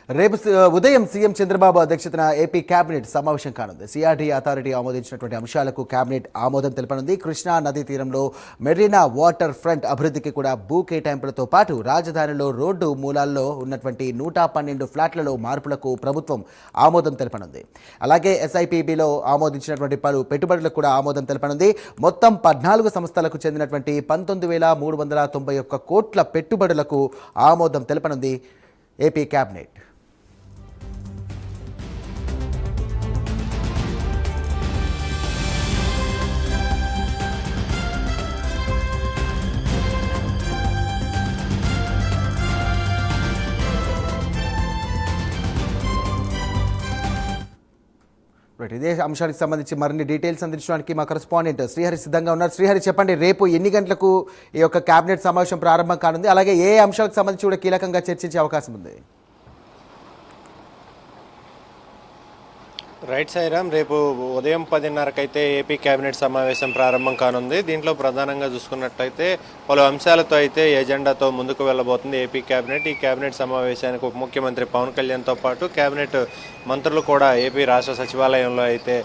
రేపు ఉదయం సీఎం చంద్రబాబు అధ్యక్షతన ఏపీ కేబినెట్ సమావేశం కానుంది. సిఆర్డీ అథారిటీ ఆమోదించినటువంటి అంశాలకు కేబినెట్ ఆమోదం తెలపనుంది. కృష్ణా నదీ తీరంలో మెరీనా వాటర్ ఫ్రంట్ అభివృద్ధికి కూడా భూ కేటాయింపులతో పాటు రాజధానిలో రోడ్డు మూలాల్లో ఉన్నటువంటి 112 ఫ్లాట్లలో మార్పులకు ప్రభుత్వం ఆమోదం తెలపనుంది. అలాగే ఎస్ఐపిబిలో ఆమోదించినటువంటి పలు పెట్టుబడులకు కూడా ఆమోదం తెలపనుంది. మొత్తం 14 సంస్థలకు చెందినటువంటి 19,391 కోట్ల పెట్టుబడులకు ఆమోదం తెలపనుంది ఏపీ కేబినెట్. ఇదే అంశానికి సంబంధించి మరిన్ని డీటెయిల్స్ అందించడానికి మా కరెస్పాండెంట్ శ్రీహరి సిద్ధంగా ఉన్నారు. శ్రీహరి, చెప్పండి, రేపు ఎన్ని గంటలకు ఈ యొక్క కేబినెట్ సమావేశం ప్రారంభం కానుంది? అలాగే ఏ అంశాలకు సంబంధించి కూడా కీలకంగా చర్చించే అవకాశం ఉంది? రైట్ సాయిరామ్, రేపు ఉదయం 10:30కి అయితే ఏపీ కేబినెట్ సమావేశం ప్రారంభం కానుంది. దీంట్లో ప్రధానంగా చూసుకున్నట్లయితే పలు అంశాలతో అయితే ఎజెండాతో ముందుకు వెళ్ళబోతుంది ఏపీ కేబినెట్. ఈ కేబినెట్ సమావేశానికి ఉప ముఖ్యమంత్రి పవన్ కళ్యాణ్తో పాటు కేబినెట్ మంత్రులు కూడా ఏపీ రాష్ట్ర సచివాలయంలో అయితే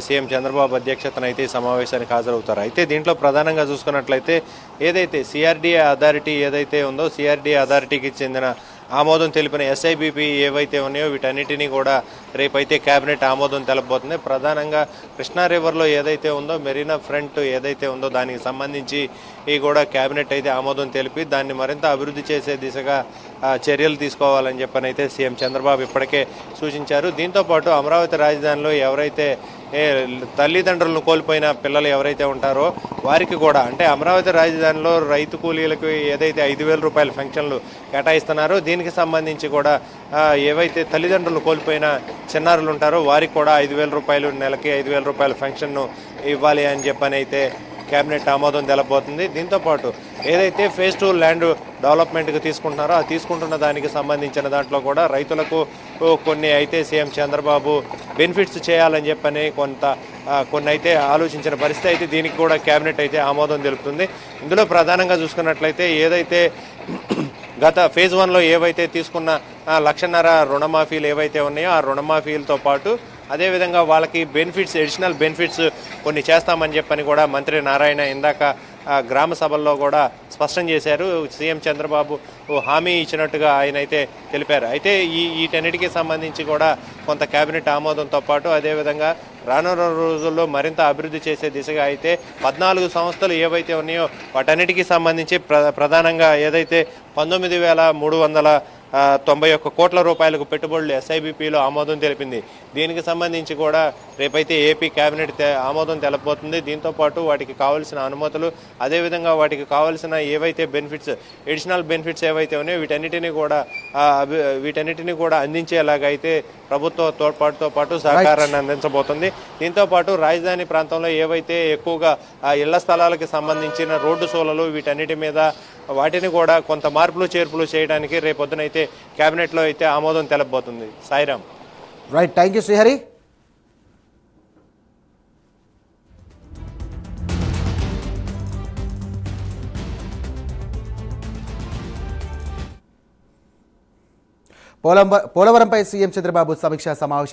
సీఎం చంద్రబాబు అధ్యక్షతన అయితే ఈ సమావేశానికి హాజరవుతారు. అయితే దీంట్లో ప్రధానంగా చూసుకున్నట్లయితే ఏదైతే సిఆర్డీఏ అథారిటీ ఏదైతే ఉందో సిఆర్డీఏ అథారిటీకి చెందిన ఆమోదం తెలిపిన ఎస్ఐబిపి ఏవైతే ఉన్నాయో వీటన్నిటినీ కూడా రేపైతే కేబినెట్ ఆమోదం తెలపబోతుంది. ప్రధానంగా కృష్ణా రివర్లో ఏదైతే ఉందో మెరీనా ఫ్రంట్ ఏదైతే ఉందో దానికి సంబంధించి ఈ కూడా కేబినెట్ అయితే ఆమోదం తెలిపి దాన్ని మరింత అభివృద్ధి చేసే దిశగా చర్యలు తీసుకోవాలని చెప్పనైతే సీఎం చంద్రబాబు ఇప్పటికే సూచించారు. దీంతోపాటు అమరావతి రాజధానిలో ఎవరైతే తల్లిదండ్రులను కోల్పోయిన పిల్లలు ఎవరైతే ఉంటారో వారికి కూడా అంటే అమరావతి రాజధానిలో రైతు కూలీలకు ఏదైతే 5,000 రూపాయల పెన్షన్లు కేటాయిస్తున్నారో దీనికి సంబంధించి కూడా ఏవైతే తల్లిదండ్రులు కోల్పోయిన చిన్నారులు ఉంటారో వారికి కూడా 5,000 రూపాయలు నెలకి 5,000 రూపాయల పెన్షన్ను ఇవ్వాలి అని చెప్పనైతే కేబినెట్ ఆమోదం తెలబోతుంది. దీంతోపాటు ఏదైతే ఫేజ్ 2 ల్యాండ్ డెవలప్మెంట్కి తీసుకుంటున్నారో ఆ తీసుకుంటున్న దానికి సంబంధించిన దాంట్లో కూడా రైతులకు కొన్ని అయితే సీఎం చంద్రబాబు బెనిఫిట్స్ చేయాలని చెప్పని కొన్ని అయితే ఆలోచించిన పరిస్థితి అయితే దీనికి కూడా కేబినెట్ అయితే ఆమోదం తెలుపుతుంది. ఇందులో ప్రధానంగా చూసుకున్నట్లయితే ఏదైతే గత ఫేజ్ 1లో ఏవైతే తీసుకున్న 1,50,000 రుణమాఫీలు ఏవైతే ఉన్నాయో ఆ రుణమాఫీలతో పాటు అదేవిధంగా వాళ్ళకి బెనిఫిట్స్ అడిషనల్ బెనిఫిట్స్ కొన్ని చేస్తామని చెప్పని కూడా మంత్రి నారాయణ ఇందాక గ్రామ సభల్లో కూడా స్పష్టం చేశారు. సీఎం చంద్రబాబు హామీ ఇచ్చినట్టుగా ఆయన అయితే తెలిపారు. అయితే వీటన్నిటికీ సంబంధించి కూడా కొంత కేబినెట్ ఆమోదంతో పాటు అదేవిధంగా రానున్న రోజుల్లో మరింత అభివృద్ధి చేసే దిశగా అయితే 14 సంస్థలు ఏవైతే ఉన్నాయో వాటన్నిటికీ సంబంధించి ప్రధానంగా ఏదైతే 19,391 కోట్ల రూపాయలకు పెట్టుబడులు ఎస్ఐబిపిలో ఆమోదం తెలిపింది. దీనికి సంబంధించి కూడా రేపైతే ఏపీ కేబినెట్ ఆమోదం తెలపబోతుంది. దీంతోపాటు వాటికి కావాల్సిన అనుమతులు అదేవిధంగా వాటికి కావాల్సిన ఏవైతే బెనిఫిట్స్ అడిషనల్ బెనిఫిట్స్ ఏవైతే ఉన్నాయో వీటన్నిటిని కూడా అందించేలాగైతే ప్రభుత్వ తోడ్పాటుతో పాటు సహకారాన్ని అందించబోతుంది. దీంతోపాటు రాజధాని ప్రాంతంలో ఏవైతే ఎక్కువగా ఇళ్ల స్థలాలకు సంబంధించిన రోడ్డు సోలలు వీటన్నిటి మీద వాటిని కూడా కొంత మార్పులు చేర్పులు చేయడానికి రేపొద్దునైతే కేబినెట్లో అయితే ఆమోదం తెలపబోతుంది. Sairam. Right, thank you Srihari. పోలవరంపై సీఎం చంద్రబాబు సమీక్షా సమావేశం